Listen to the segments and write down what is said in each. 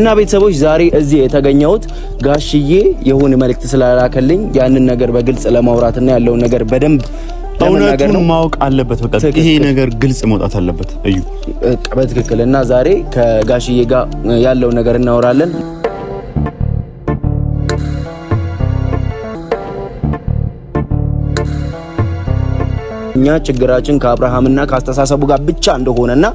እና ቤተሰቦች ዛሬ እዚህ የተገኘሁት ጋሽዬ የሆነ መልእክት ስላላከልኝ ያንን ነገር በግልጽ ለማውራትና ያለውን ነገር በደንብ እውነቱን ማወቅ አለበት። በቃ ይሄ ነገር ግልጽ መውጣት አለበት። እዩ በትክክል። እና ዛሬ ከጋሽዬ ጋር ያለውን ነገር እናወራለን። እኛ ችግራችን ከአብርሃምና ከአስተሳሰቡ ጋር ብቻ እንደሆነና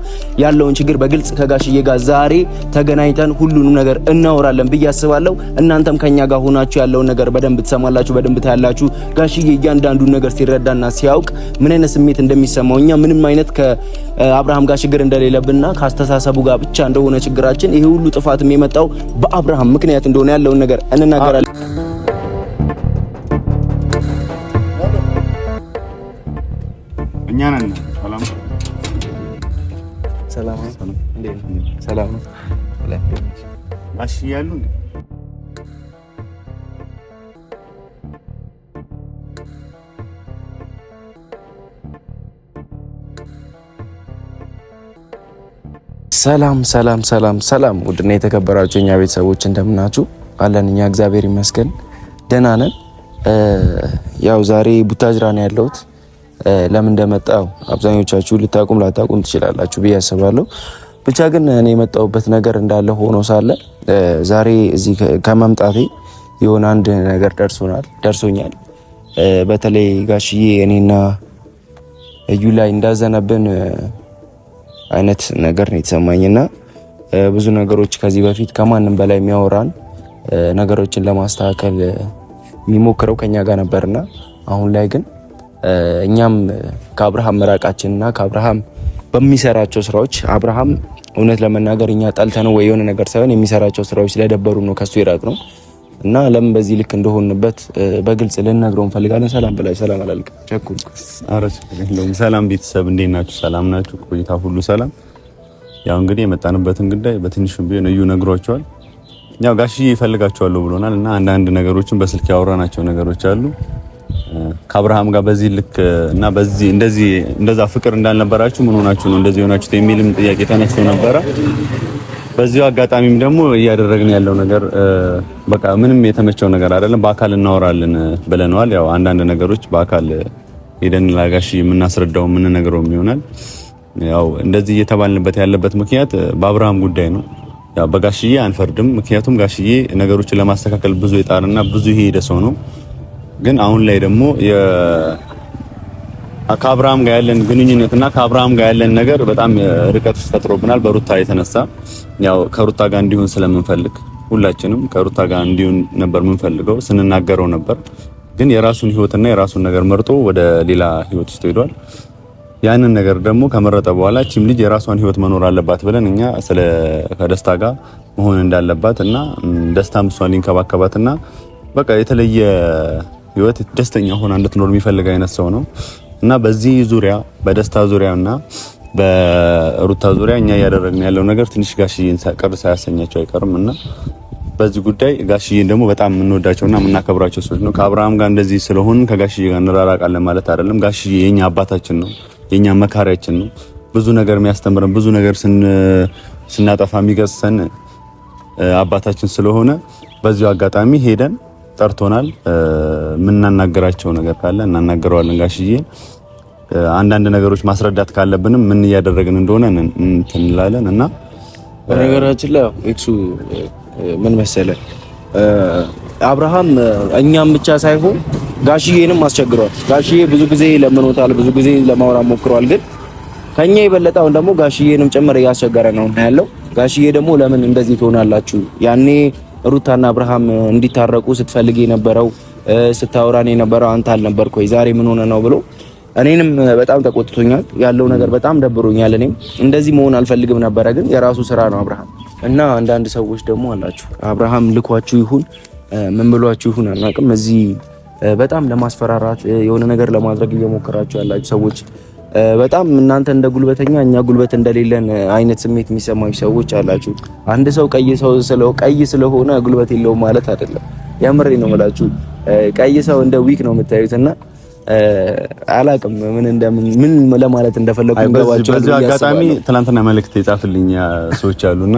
ያለውን ችግር በግልጽ ከጋሽዬ ጋር ዛሬ ተገናኝተን ሁሉንም ነገር እናወራለን ብዬ አስባለሁ። እናንተም ከኛ ጋር ሆናችሁ ያለውን ነገር በደንብ ትሰማላችሁ፣ በደንብ ታያላችሁ። ጋሽዬ እያንዳንዱን ነገር ሲረዳና ሲያውቅ ምን አይነት ስሜት እንደሚሰማው እኛ ምንም አይነት ከአብርሃም ጋር ችግር እንደሌለብንና ከአስተሳሰቡ ጋር ብቻ እንደሆነ ችግራችን ይሄ ሁሉ ጥፋትም የመጣው በአብርሃም ምክንያት እንደሆነ ያለውን ነገር እንናገራለን። እኛ ነን። ሰላም ሰላም ማሽ ያሉ ሰላም ውድና የተከበራችሁ እኛ ቤተሰቦች እንደምናችሁ አለን። እኛ እግዚአብሔር ይመስገን ደህና ነን። ያው ዛሬ ቡታጅራ ነው ያለሁት። ለምን እንደመጣው አብዛኞቻችሁ ልታቁም ላታቁም ትችላላችሁ ብዬ አስባለሁ። ብቻ ግን እኔ የመጣሁበት ነገር እንዳለ ሆኖ ሳለ ዛሬ እዚህ ከመምጣቴ የሆነ አንድ ነገር ደርሶኛል። በተለይ ጋሽዬ እኔና እዩ ላይ እንዳዘነብን አይነት ነገር ነው የተሰማኝና ብዙ ነገሮች ከዚህ በፊት ከማንም በላይ የሚያወራን ነገሮችን ለማስተካከል የሚሞክረው ከኛ ጋር ነበርና አሁን ላይ ግን እኛም ከአብርሃም መራቃችንና ከአብርሃም በሚሰራቸው ስራዎች አብርሃም እውነት ለመናገር እኛ ጠልተነው ወይ የሆነ ነገር ሳይሆን የሚሰራቸው ስራዎች ስለደበሩ ነው ከሱ ይራቅ ነው እና ለምን በዚህ ልክ እንደሆንበት በግልጽ ልንነግረው እንፈልጋለን። ሰላም ብላይ ሰላም አላልክ ቸኩልኩ። አረች ሰላም ቤተሰብ እንዴት ናችሁ? ሰላም ናችሁ? ቆይታ ሁሉ ሰላም። ያው እንግዲህ የመጣንበትን ጉዳይ በትንሹም ቢሆን እዩ ነግሯቸዋል። ያው ጋሽዬ ይፈልጋቸዋል ብሎናል እና አንዳንድ ነገሮችን በስልክ ያወራናቸው ነገሮች አሉ ከአብርሃም ጋር በዚህ ልክ እና በዚህ እንደዛ ፍቅር እንዳልነበራችሁ ምን ሆናችሁ ነው እንደዚህ ሆናችሁት የሚልም ጥያቄ ተነስቶ ነበረ። በዚሁ አጋጣሚም ደግሞ እያደረግን ያለው ነገር በቃ ምንም የተመቸው ነገር አይደለም። በአካል እናወራለን ብለናል። ያው አንዳንድ ነገሮች በአካል ሄደን ላጋሽ የምናስረዳው ምን ነገረው ይሆናል። ያው እንደዚህ እየተባልንበት ያለበት ምክንያት በአብርሃም ጉዳይ ነው። ያው በጋሽዬ አንፈርድም። ምክንያቱም ጋሽዬ ነገሮችን ለማስተካከል ብዙ የጣርና ብዙ የሄደ ሰው ነው። ግን አሁን ላይ ደግሞ ከአብርሃም ጋር ያለን ግንኙነትና ከአብርሃም ጋር ያለን ነገር በጣም ርቀት ውስጥ ፈጥሮብናል። በሩታ የተነሳ ያው ከሩታ ጋር እንዲሆን ስለምንፈልግ ሁላችንም ከሩታ ጋር እንዲሆን ነበር የምንፈልገው፣ ስንናገረው ነበር። ግን የራሱን ህይወትና የራሱን ነገር መርጦ ወደ ሌላ ህይወት ውስጥ ሄዷል። ያንን ነገር ደግሞ ከመረጠ በኋላ እቺም ልጅ የራሷን ህይወት መኖር አለባት ብለን እኛ ስለ ከደስታ ጋር መሆን እንዳለባትና ደስታም እሷን ሊንከባከባትና በቃ የተለየ ህይወት ደስተኛ ሆና እንድትኖር የሚፈልግ አይነት ሰው ነው እና በዚህ ዙሪያ በደስታ ዙሪያና በሩታ ዙሪያ እኛ እያደረግን ያለው ነገር ትንሽ ጋሽዬን ቅር ሳያሰኛቸው አይቀርም እና በዚህ ጉዳይ ጋሽዬን ደግሞ በጣም የምንወዳቸውና የምናከብራቸው ሰዎች ነው። ከአብርሃም ጋር እንደዚህ ስለሆን ከጋሽዬ ጋር እንራራቃለን ማለት አይደለም። ጋሽዬ የኛ አባታችን ነው፣ የኛ መካሪያችን ነው። ብዙ ነገር የሚያስተምረን ብዙ ነገር ስናጠፋ የሚገስጸን አባታችን ስለሆነ በዚሁ አጋጣሚ ሄደን ጠርቶናል። ምንናገራቸው ነገር ካለ እናናገረዋለን። ጋሽዬ አንዳንድ ነገሮች ማስረዳት ካለብንም ምን እያደረግን እንደሆነ እንላለን እና በነገራችን ላይ ኤክሱ ምን መሰለህ አብርሃም እኛም ብቻ ሳይሆን ጋሽዬንም አስቸግሯል። ጋሽዬ ብዙ ጊዜ ለምኖታል፣ ብዙ ጊዜ ለማውራት ሞክሯል። ግን ከኛ የበለጠው ደግሞ ጋሽዬንም ጭምር እያስቸገረ ነው ያለው። ጋሽዬ ደግሞ ለምን እንደዚህ ትሆናላችሁ? ያኔ ሩታና አብርሃም እንዲታረቁ ስትፈልግ የነበረው ስታወራን የነበረው አንተ አልነበርክ ወይ? ዛሬ ምን ሆነ ነው ብሎ እኔንም በጣም ተቆጥቶኛል። ያለው ነገር በጣም ደብሮኛል። እኔም እንደዚህ መሆን አልፈልግም ነበረ፣ ግን የራሱ ስራ ነው አብርሃም እና አንዳንድ ሰዎች ደግሞ አላችሁ አብርሃም ልኳችሁ ይሁን ምን ብሏችሁ ይሁን አናውቅም፣ እዚህ በጣም ለማስፈራራት የሆነ ነገር ለማድረግ እየሞከራችሁ ያላችሁ ሰዎች በጣም እናንተ እንደ ጉልበተኛ እኛ ጉልበት እንደሌለን አይነት ስሜት የሚሰማችሁ ሰዎች አላችሁ። አንድ ሰው ቀይ ስለሆነ ጉልበት የለውም ማለት አይደለም። የምሬ ነው የምላችሁ። ቀይ ሰው እንደ ዊክ ነው የምታዩትና አላቅም ምን ለማለት እንደፈለኩ እንገባቸው። በዚህ አጋጣሚ ትናንትና መልእክት የጻፍልኝ ሰዎች አሉና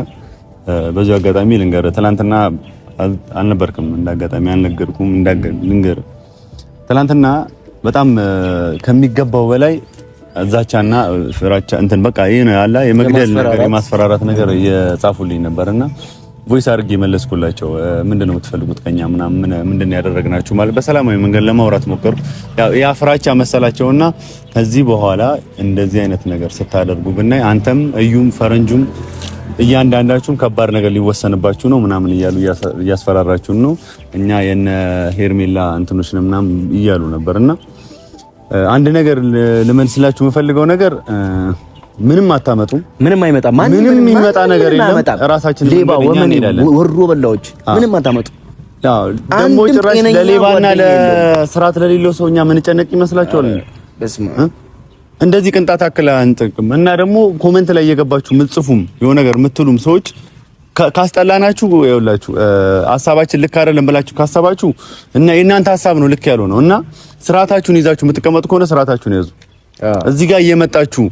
በዚህ አጋጣሚ ልንገርህ፣ ትናንትና አልነበርክም፣ እንዳጋጣሚ አልነገርኩም። ልንገርህ ትናንትና በጣም ከሚገባው በላይ ዛቻና ፍራቻ እንትን በቃ ይሄ ነው ያለ የመግደል ነገር የማስፈራራት ነገር እየጻፉልኝ ነበርና ቮይስ አድርጌ መለስኩላቸው። ምንድነው የምትፈልጉት ከኛ ምንድነው ያደረግናችሁ ማለት በሰላማዊ መንገድ ለማውራት ሞከርኩ። ያ ፍራቻ መሰላቸውና ከዚህ በኋላ እንደዚህ አይነት ነገር ስታደርጉ ብናይ አንተም እዩም ፈረንጁም እያንዳንዳችሁም ከባድ ነገር ሊወሰንባችሁ ነው ምናምን እያሉ እያስፈራራችሁን ነው። እኛ የነ ሄርሜላ እንትኖች ምናምን እያሉ ነበርና አንድ ነገር ልመልስላችሁ የምፈልገው ነገር ምንም አታመጡም፣ ምንም አይመጣም፣ ምንም የሚመጣ ነገር የለም። ራሳችን ሌባ ወሮ በላዎች ምንም አታመጡ። ደግሞ ጭራሽ ለሌባና ለስርዓት ለሌለው ሰው እኛ ምን ጨነቅ ይመስላችኋል? እንደዚህ ቅንጣት አክል አንጥቅም። እና ደግሞ ኮሜንት ላይ እየገባችሁ ምጽፉም የሆነ ነገር የምትሉም ሰዎች ካስጠላናችሁ ይኸውላችሁ ሐሳባችን ልክ አይደለም ብላችሁ ካሰባችሁ እና የእናንተ ሐሳብ ነው ልክ ያለው ነው እና ስርዓታችሁን ይዛችሁ የምትቀመጡ ከሆነ ስርዓታችሁን ያዙ። እዚህ ጋር እየመጣችሁ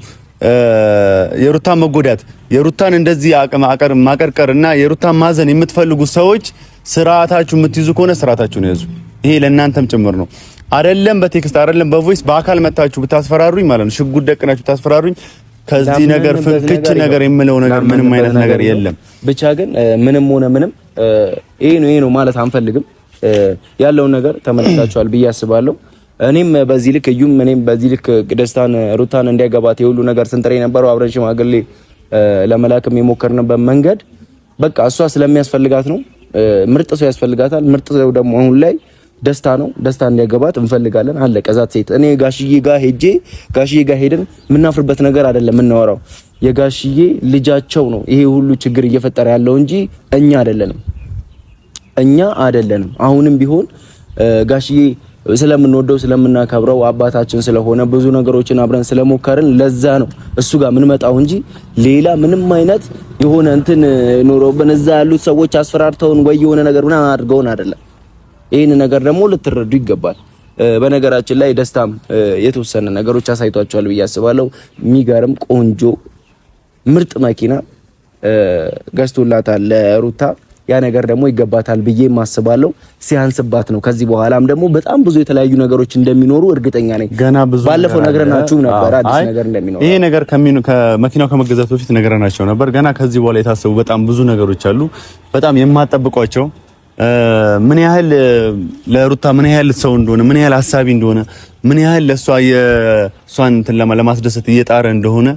የሩታን መጎዳት የሩታን እንደዚህ ማቀርቀርና የሩታን ማዘን የምትፈልጉ ሰዎች ስርዓታችሁ የምትይዙ ከሆነ ስርዓታችሁን ያዙ። ይሄ ለእናንተም ጭምር ነው። አይደለም በቴክስት አይደለም በቮይስ በአካል መታችሁ ብታስፈራሩኝ ማለት ነው ሽጉጥ ደቅናችሁ ብታስፈራሩኝ ከዚህ ነገር ፍንክች ነገር የምለው ነገር ምንም አይነት ነገር የለም። ብቻ ግን ምንም ሆነ ምንም ይሄ ነው ማለት አንፈልግም። ያለውን ነገር ተመልክታችኋል ብዬ አስባለሁ። እኔም በዚህ ልክ እዩም እኔም በዚህ ልክ ደስታን ሩታን እንዲያገባት የሁሉ ነገር ስንጥሬ ነበረው። አብረን ሽማግሌ ለመላክም የሞከርንበት መንገድ በቃ እሷ ስለሚያስፈልጋት ነው። ምርጥ ሰው ያስፈልጋታል። ምርጥ ሰው ደግሞ አሁን ላይ ደስታ ነው። ደስታ እንዲያገባት እንፈልጋለን። አለቀ። ዛት ሴት እኔ ጋሽዬ ጋር ሄደን የምናፍርበት ነገር አይደለም የምናወራው። የጋሽዬ ልጃቸው ነው ይሄ ሁሉ ችግር እየፈጠረ ያለው እንጂ እኛ አይደለንም። አሁንም ቢሆን ጋሽዬ ስለምንወደው ስለምናከብረው አባታችን ስለሆነ ብዙ ነገሮችን አብረን ስለሞከርን ለዛ ነው እሱ ጋር ምን መጣው እንጂ ሌላ ምንም አይነት የሆነ እንትን ኖሮብን እዛ ያሉት ሰዎች አስፈራርተውን ወይ የሆነ ነገር ምናምን አድርገውን አይደለም። ይሄን ነገር ደግሞ ልትረዱ ይገባል። በነገራችን ላይ ደስታም የተወሰነ ነገሮች አሳይቷቸዋል ብዬ አስባለሁ። የሚገርም ቆንጆ ምርጥ መኪና ገዝቶላታል ለሩታ። ያ ነገር ደግሞ ይገባታል ብዬ ማስባለሁ። ሲያንስባት ነው። ከዚህ በኋላም ደግሞ በጣም ብዙ የተለያዩ ነገሮች እንደሚኖሩ እርግጠኛ ነኝ። ገና ብዙ ባለፈው ነገርናችሁ ነበር አዲስ ነገር እንደሚኖር። ይሄ ነገር ከመኪናው ከመገዛቱ በፊት ነገርናችሁ ነበር። ገና ከዚህ በኋላ የታሰቡ በጣም ብዙ ነገሮች አሉ። በጣም የማጠብቋቸው ምን ያህል ለሩታ ምን ያህል ሰው እንደሆነ ምን ያህል ሐሳቢ እንደሆነ ምን ያህል ለሷ የሷን እንትን ለማስደሰት እየጣረ እንደሆነ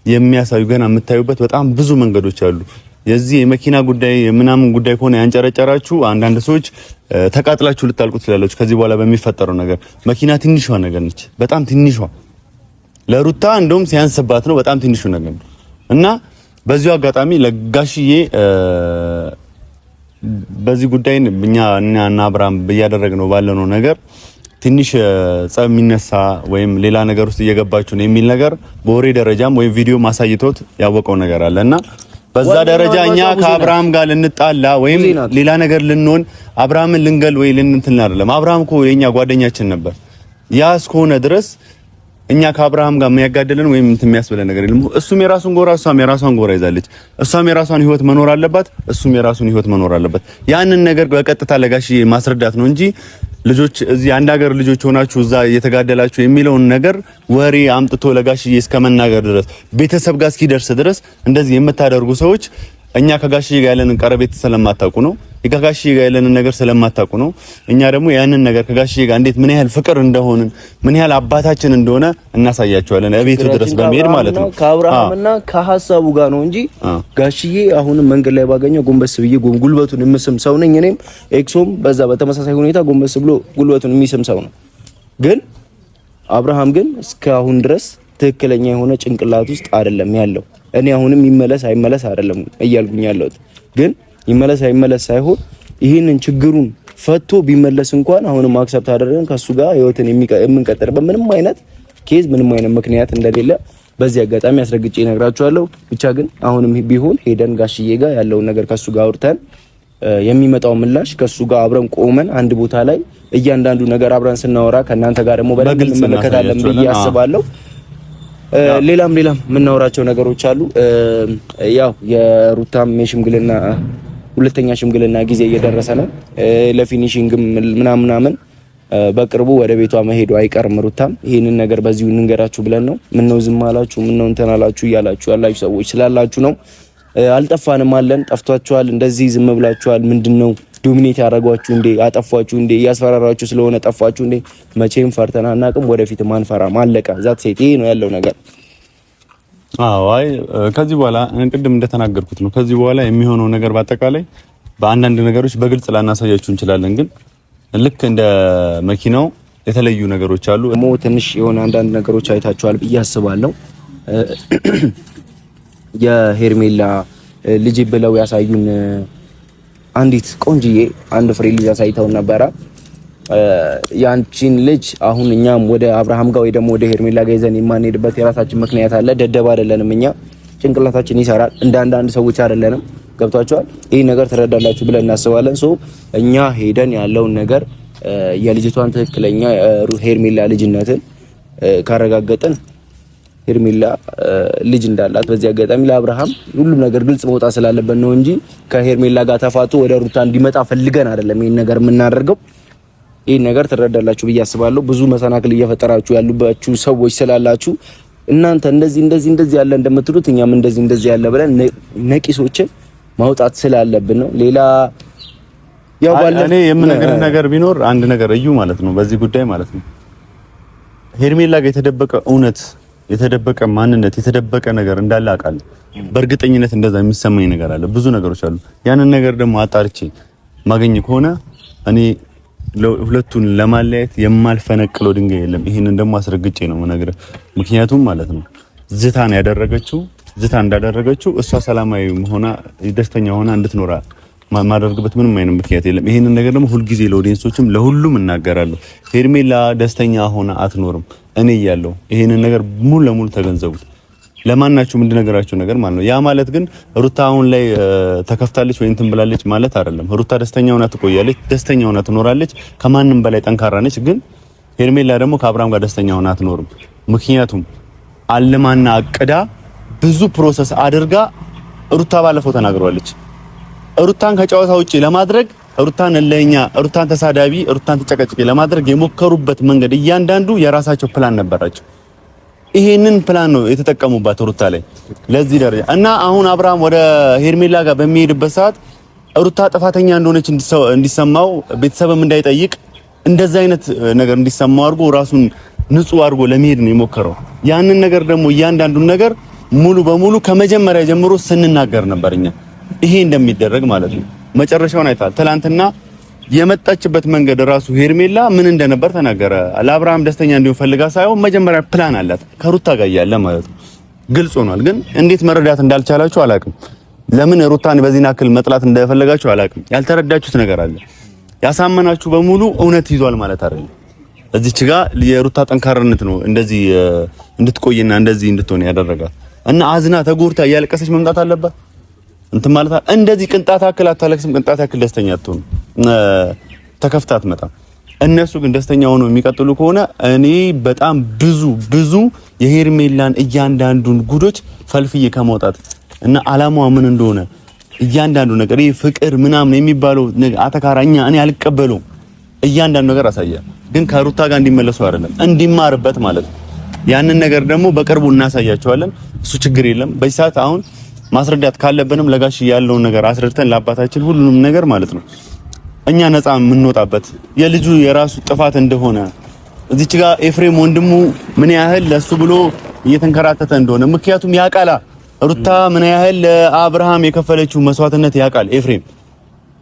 የሚያሳዩ ገና የምታዩበት በጣም ብዙ መንገዶች አሉ። የዚህ የመኪና ጉዳይ ምናምን ጉዳይ ከሆነ ያንጨረጨራችሁ አንዳንድ ሰዎች ተቃጥላችሁ ልታልቁ ትላላችሁ። ከዚህ በኋላ በሚፈጠረው ነገር መኪና ትንሿ ነገር ነች፣ በጣም ትንሿ ለሩታ እንደውም ሲያንስባት ነው በጣም ትንሹ ነገር ነው እና በዚሁ አጋጣሚ ለጋሽዬ በዚህ ጉዳይ እኛና አብርሃም እያደረግነው ባለነው ነገር ትንሽ ጸብ የሚነሳ ወይም ሌላ ነገር ውስጥ እየገባችሁ ነው የሚል ነገር በወሬ ደረጃም ወይ ቪዲዮ ማሳይቶት ያወቀው ነገር አለና በዛ ደረጃ እኛ ከአብርሃም ጋር ልንጣላ ወይም ሌላ ነገር ልንሆን አብርሃምን ልንገል ወይ ልንትን አይደለም። አብርሃም እኮ የኛ ጓደኛችን ነበር። ያ እስከሆነ ድረስ እኛ ከአብርሃም ጋር የሚያጋደለን ወይም እንትን የሚያስብለን ነገር የለም። እሱም የራሱን ጎራ እሷም የራሷን ጎራ ይዛለች። እሷም የራሷን ህይወት መኖር አለባት፣ እሱም የራሱን ህይወት መኖር አለበት። ያንን ነገር በቀጥታ ለጋሽዬ ማስረዳት ነው እንጂ ልጆች እዚህ አንድ ሀገር ልጆች ሆናችሁ እዛ እየተጋደላችሁ የሚለውን ነገር ወሬ አምጥቶ ለጋሽዬ እስከመናገር ድረስ ቤተሰብ ጋር እስኪደርስ ድረስ እንደዚህ የምታደርጉ ሰዎች እኛ ከጋሽዬ ጋር ያለንን ቀረቤት ስለማታውቁ ነው። ከጋሽዬ ጋር ያለንን ነገር ስለማታውቁ ነው። እኛ ደግሞ ያንን ነገር ከጋሽዬ ጋር እንዴት ምን ያህል ፍቅር እንደሆንን ምን ያህል አባታችን እንደሆነ እናሳያቸዋለን እቤቱ ድረስ በመሄድ ማለት ነው። ከአብርሃምና ከሐሳቡ ጋር ነው እንጂ ጋሽዬ አሁንም መንገድ ላይ ባገኘው ጎንበስ ብዬ ጉልበቱን የምስም ሰው ነኝ። እኔም ኤክሶም በዛ በተመሳሳይ ሁኔታ ጎንበስ ብሎ ጉልበቱን የሚስም ሰው ነው። ግን አብርሃም ግን እስካሁን ድረስ ትክክለኛ የሆነ ጭንቅላት ውስጥ አይደለም ያለው። እኔ አሁንም ይመለስ አይመለስ አይደለም እያልኩኝ ያለሁት፣ ግን ይመለስ አይመለስ ሳይሆን ይህንን ችግሩን ፈቶ ቢመለስ እንኳን አሁንም አክሰፕት አደረገን ከሱ ጋር ህይወትን የምንቀጥልበት ምንም አይነት ኬዝ ምንም አይነት ምክንያት እንደሌለ በዚህ አጋጣሚ አስረግጬ እነግራችኋለሁ። ብቻ ግን አሁንም ቢሆን ሄደን ጋሽዬ ጋር ያለውን ነገር ከሱ ጋር አውርተን የሚመጣው ምላሽ ከሱ ጋር አብረን ቆመን አንድ ቦታ ላይ እያንዳንዱ ነገር አብረን ስናወራ ከእናንተ ጋር ደግሞ በደንብ እንመለከታለን ብዬ አስባለሁ። ሌላም የምናወራቸው ነገሮች አሉ። ያው የሩታም የሽምግልና ሁለተኛ ሽምግልና ጊዜ እየደረሰ ነው። ለፊኒሺንግም ምናምን በቅርቡ ወደ ቤቷ መሄዱ አይቀርም። ሩታም ይሄንን ነገር በዚሁ እንንገራችሁ ብለን ነው። ምን ነው ዝም አላችሁ፣ ምን ነው እንትን አላችሁ እያላችሁ ያላችሁ ሰዎች ስላላችሁ ነው። አልጠፋንም አለን። ጠፍቷችኋል፣ እንደዚህ ዝም ብላችኋል። ምንድነው ዶሚኔት ያደረጓችሁ እንዴ? አጠፋችሁ እንዴ? እያስፈራራችሁ ስለሆነ ጠፋችሁ እንዴ? መቼም ፈርተና አናውቅም፣ ወደፊትም አንፈራም። አለቀ። ዛት ሴት ይሄ ነው ያለው ነገር። አይ ከዚህ በኋላ ቅድም እንደተናገርኩት ነው። ከዚህ በኋላ የሚሆነው ነገር በአጠቃላይ በአንዳንድ ነገሮች በግልጽ ላናሳያችሁ እንችላለን፣ ግን ልክ እንደ መኪናው የተለዩ ነገሮች አሉ። ትንሽ የሆነ አንዳንድ ነገሮች አይታችኋል ብዬ አስባለሁ። የሄርሜላ ልጅ ብለው ያሳዩን አንዲት ቆንጅዬ አንድ ፍሬ ልጅ አሳይተውን ነበረ። ያንቺን ልጅ አሁን እኛም ወደ አብርሃም ጋር ወይ ደግሞ ወደ ሄርሜላ ጋር ይዘን የማንሄድበት የራሳችን ምክንያት አለ። ደደብ አይደለንም እኛ፣ ጭንቅላታችን ይሰራል። እንደ አንዳንድ ሰዎች አይደለንም። ገብቷቸዋል። ይህ ነገር ትረዳላችሁ ብለን እናስባለን። እኛ ሄደን ያለውን ነገር የልጅቷን ትክክለኛ ሄርሜላ ልጅነትን ካረጋገጥን ሄርሜላ ልጅ እንዳላት በዚህ አጋጣሚ ለአብርሃም ሁሉም ነገር ግልጽ መውጣት ስላለበት ነው እንጂ ከሄርሜላ ጋር ተፋቱ ወደ ሩታ እንዲመጣ ፈልገን አይደለም ይሄን ነገር የምናደርገው። ይሄን ነገር ትረዳላችሁ ብዬ አስባለሁ። ብዙ መሰናክል እየፈጠራችሁ ያሉባችሁ ሰዎች ስላላችሁ እናንተ እንደዚህ ያለ እንደምትሉት እኛም እንደዚህ ያለ ብለን ነቂሶችን ማውጣት ስላለብን ነው። ሌላ ያው እኔ የምነግርህ ነገር ቢኖር አንድ ነገር እዩ ማለት ነው። በዚህ ጉዳይ ማለት ነው ሄርሜላ ጋር የተደበቀ እውነት፣ የተደበቀ ማንነት፣ የተደበቀ ነገር እንዳለ አውቃለሁ። በእርግጠኝነት እንደዛ የሚሰማኝ ነገር አለ። ብዙ ነገሮች አሉ። ያንን ነገር ደግሞ አጣርቼ ማገኝ ከሆነ እኔ ሁለቱን ለማለያየት የማልፈነቅለው ድንጋይ የለም። ይሄንን ደግሞ አስረግጬ ነው የምነግርህ። ምክንያቱም ማለት ነው ዝታ እንዳደረገችው እሷ ሰላማዊ ሆና ደስተኛ ሆና እንድትኖር ማደርግበት ምንም አይነት ምክንያት የለም። ይሄንን ነገር ደግሞ ሁልጊዜ ለኦዲየንሶችም ለሁሉም እናገራለሁ። ሄርሜላ ደስተኛ ሆና አትኖርም እኔ እያለሁ። ይሄንን ነገር ሙሉ ለሙሉ ተገንዘቡት። ለማናችሁም እንድነገራችሁ ነገር ማለት ነው። ያ ማለት ግን ሩታ አሁን ላይ ተከፍታለች ወይ እንትን ብላለች ማለት አይደለም። ሩታ ደስተኛ ሆና ትቆያለች፣ ደስተኛ ሆና ትኖራለች። ከማንም በላይ ጠንካራ ነች። ግን ሄርሜላ ደግሞ ከአብርሃም ጋር ደስተኛ ሆና አትኖርም። ምክንያቱም አልማና አቅዳ ብዙ ፕሮሰስ አድርጋ ሩታ ባለፈው ተናግሯለች። ሩታን ከጨዋታ ውጪ ለማድረግ ሩታን ለኛ ሩታን ተሳዳቢ ሩታን ተጨቀጭቂ ለማድረግ የሞከሩበት መንገድ እያንዳንዱ የራሳቸው ፕላን ነበራቸው። ይሄንን ፕላን ነው የተጠቀሙባት ሩታ ላይ ለዚህ ደረጃ እና አሁን አብርሃም ወደ ሄርሜላ ጋር በሚሄድበት ሰዓት ሩታ ጥፋተኛ እንደሆነች እንዲሰማው ቤተሰብም እንዳይጠይቅ እንደዛ አይነት ነገር እንዲሰማው አድርጎ ራሱን ንጹህ አድርጎ ለመሄድ ነው የሞከረው። ያንን ነገር ደግሞ እያንዳንዱን ነገር ሙሉ በሙሉ ከመጀመሪያ ጀምሮ ስንናገር ነበርኛ ይሄ እንደሚደረግ ማለት ነው። መጨረሻውን አይታል። ትላንትና የመጣችበት መንገድ ራሱ ሄርሜላ ምን እንደነበር ተናገረ። ለአብርሃም ደስተኛ እንዲሆን ፈልጋ ሳይሆን መጀመሪያ ፕላን አላት ከሩታ ጋር ያለ ማለት ነው። ግልጽ ሆኗል። ግን እንዴት መረዳት እንዳልቻላችሁ አላውቅም። ለምን ሩታን በዚህ ናክል መጥላት እንደፈለጋችሁ አላውቅም። ያልተረዳችሁት ነገር አለ። ያሳመናችሁ በሙሉ እውነት ይዟል ማለት አይደለም። እዚች ጋር የሩታ ጠንካራነት ነው እንደዚህ እንድትቆይና እንደዚህ እንድትሆን ያደረጋት እና አዝና ተጎርታ እያለቀሰች መምጣት አለባት እንትን ማለት እንደዚህ ቅንጣት አክል አታለቅስም። ቅንጣት አክል ደስተኛ አትሆንም። ተከፍታ አትመጣም። እነሱ ግን ደስተኛ ሆነው የሚቀጥሉ ከሆነ እኔ በጣም ብዙ የሄርሜላን እያንዳንዱን ጉዶች ፈልፍዬ ከማውጣት እና አላማዋ ምን እንደሆነ እያንዳንዱ ነገር ይሄ ፍቅር ምናምን የሚባለው አተካራኛ እኔ አልቀበለውም። እያንዳንዱ ነገር አሳያ። ግን ከሩታ ጋር እንዲመለሱ አይደለም እንዲማርበት ማለት ነው። ያንን ነገር ደግሞ በቅርቡ እናሳያቸዋለን። እሱ ችግር የለም። በዚህ ሰዓት አሁን ማስረዳት ካለብንም ለጋሽ ያለውን ነገር አስረድተን ለአባታችን ሁሉንም ነገር ማለት ነው እኛ ነፃ የምንወጣበት የልጁ የራሱ ጥፋት እንደሆነ እዚች ጋር ኤፍሬም ወንድሙ ምን ያህል ለሱ ብሎ እየተንከራተተ እንደሆነ ምክንያቱም ያቃላ ሩታ ምን ያህል ለአብርሃም የከፈለችው መስዋዕትነት ያቃል። ኤፍሬም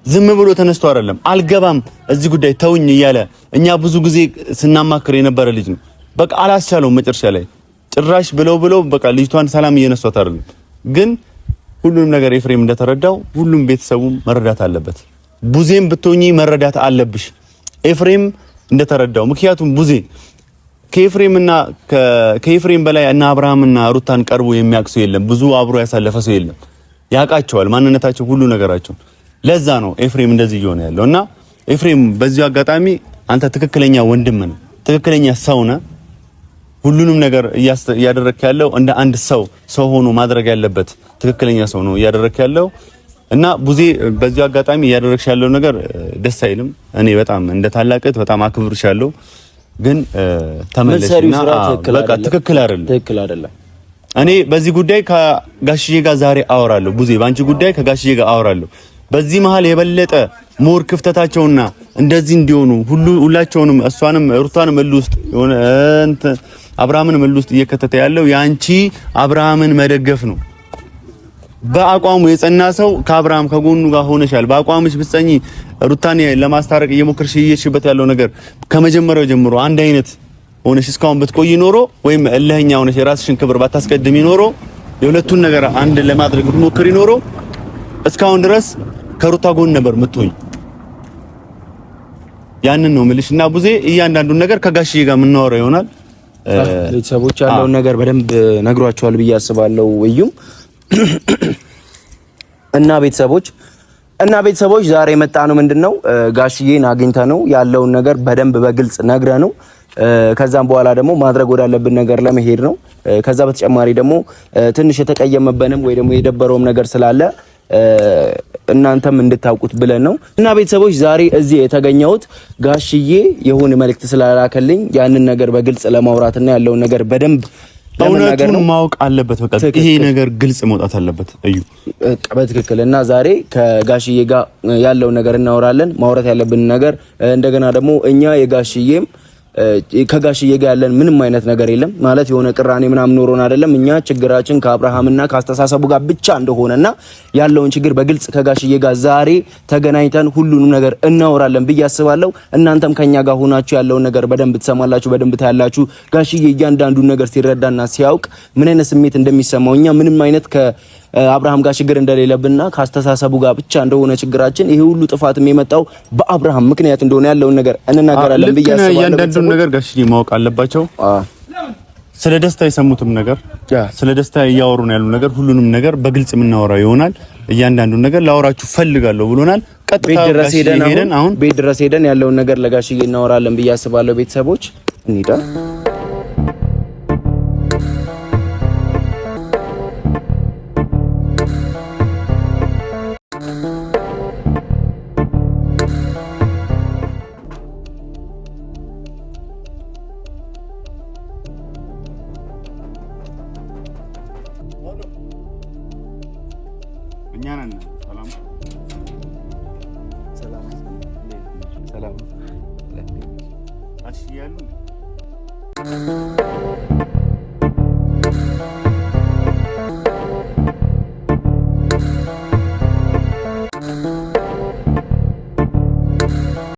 ዝም ብሎ ተነስቶ አይደለም አልገባም እዚህ ጉዳይ ተውኝ እያለ እኛ ብዙ ጊዜ ስናማክር የነበረ ልጅ ነው። በቃ አላስቻለውም። መጨረሻ ላይ ጭራሽ ብለው በቃ ልጅቷን ሰላም እየነሷት አይደለም። ግን ሁሉንም ነገር ኤፍሬም እንደተረዳው ሁሉም ቤተሰቡም መረዳት አለበት። ቡዜም ብትሆኚ መረዳት አለብሽ ኤፍሬም እንደተረዳው። ምክንያቱም ቡዜ ከኤፍሬም በላይ እና አብርሃምና ሩታን ቀርቦ የሚያውቅ ሰው የለም። ብዙ አብሮ ያሳለፈ ሰው የለም። ያውቃቸዋል ማንነታቸው፣ ሁሉ ነገራቸው። ለዛ ነው ኤፍሬም እንደዚህ እየሆነ ያለው እና ኤፍሬም በዚሁ አጋጣሚ አንተ ትክክለኛ ወንድም ነህ፣ ትክክለኛ ሰው ነህ። ሁሉንም ነገር እያደረክ ያለው እንደ አንድ ሰው ሆኖ ማድረግ ያለበት ትክክለኛ ሰው ነው እያደረክ ያለው እና ቡዜ በዚህ አጋጣሚ እያደረክሽ ያለው ነገር ደስ አይልም። እኔ በጣም እንደ ታላቅት በጣም አክብርሻለሁ፣ ግን ተመለስና በቃ ትክክል አይደለም። እኔ በዚህ ጉዳይ ከጋሽዬ ጋር ዛሬ አወራለሁ። ቡዜ ባንቺ ጉዳይ ከጋሽዬ ጋር አወራለሁ። በዚህ መሃል የበለጠ ሞር ክፍተታቸውና እንደዚህ እንዲሆኑ ሁላቸውንም እሷንም ሩታንም ውስጥ የሆነ አብርሃምንም ውስጥ እየከተተ ያለው ያንቺ አብርሃምን መደገፍ ነው። በአቋሙ የጸና ሰው ከአብርሃም ከጎኑ ጋር ሆነሻል። በአቋምሽ ብትጸኚ ሩታን ለማስታረቅ እየሞከርሽ እየሽበት ያለው ነገር ከመጀመሪያው ጀምሮ አንድ አይነት ሆነሽ እስካሁን ብትቆይ ኖሮ ወይም እልህኛ ሆነሽ የራስሽን ክብር ባታስቀድሚ ኖሮ የሁለቱን ነገር አንድ ለማድረግ ብትሞክሪ ኖሮ እስካሁን ድረስ ከሩታ ጎን ነበር የምትሆኝ። ያንን ነው የምልሽ እና ቡዜ እያንዳንዱን ነገር ከጋሽዬ ጋር የምናወራው ይሆናል። ቤተሰቦች ያለውን ነገር በደንብ ነግሯቸዋል ብዬ አስባለሁ። እዩም እና ቤተሰቦች ዛሬ መጣ ነው ምንድነው ጋሽዬን አግኝተ ነው ያለውን ነገር በደንብ በግልጽ ነግረ ነው ከዛም በኋላ ደግሞ ማድረግ ወዳለብን ነገር ለመሄድ ነው። ከዛ በተጨማሪ ደግሞ ትንሽ የተቀየመበንም ወይ ደግሞ የደበረውም ነገር ስላለ እናንተም እንድታውቁት ብለን ነው። እና ቤተሰቦች ዛሬ እዚህ የተገኘሁት ጋሽዬ የሆነ መልእክት ስላላከልኝ ያንን ነገር በግልጽ ለማውራትና ያለውን ነገር በደንብ እውነቱን ማወቅ አለበት። በቃ ይሄ ነገር ግልጽ መውጣት አለበት። እዩ በትክክል እና ዛሬ ከጋሽዬ ጋር ያለውን ነገር እናወራለን። ማውራት ያለብን ነገር እንደገና ደግሞ እኛ የጋሽዬም ከጋሽዬ ጋር ያለን ምንም አይነት ነገር የለም ማለት የሆነ ቅራኔ ምናምን ኖሮን አይደለም። እኛ ችግራችን ከአብርሃምና ከአስተሳሰቡ ጋር ብቻ እንደሆነና ያለውን ችግር በግልጽ ከጋሽዬ ጋር ዛሬ ተገናኝተን ሁሉንም ነገር እናወራለን ብዬ አስባለሁ። እናንተም ከኛ ጋር ሆናችሁ ያለውን ነገር በደንብ ትሰማላችሁ፣ በደንብ ታያላችሁ። ጋሽዬ እያንዳንዱን ነገር ሲረዳና ሲያውቅ ምን አይነት ስሜት እንደሚሰማው እኛ ምንም አይነት አብርሃም ጋር ችግር እንደሌለብንና ካስተሳሰቡ ጋር ብቻ እንደሆነ ችግራችን ይሄ ሁሉ ጥፋትም የመጣው በአብርሃም ምክንያት እንደሆነ ያለውን ነገር እንናገራለን ብዬ አስባለሁ። ያንዳንዱን ነገር ጋሽዬ ማወቅ አለባቸው። ስለ ደስታ የሰሙትም ነገር ስለ ደስታ እያወሩን ያሉ ነገር ሁሉንም ነገር በግልጽ የምናወራው ይሆናል። እያንዳንዱን ነገር ላወራችሁ ፈልጋለሁ ብሎናል። ቀጥታ ቤት ድረስ ሄደን ያለውን ነገር ለጋሽዬ እናወራለን ብዬ አስባለሁ። ቤተሰቦች እንሂዳ ሰላም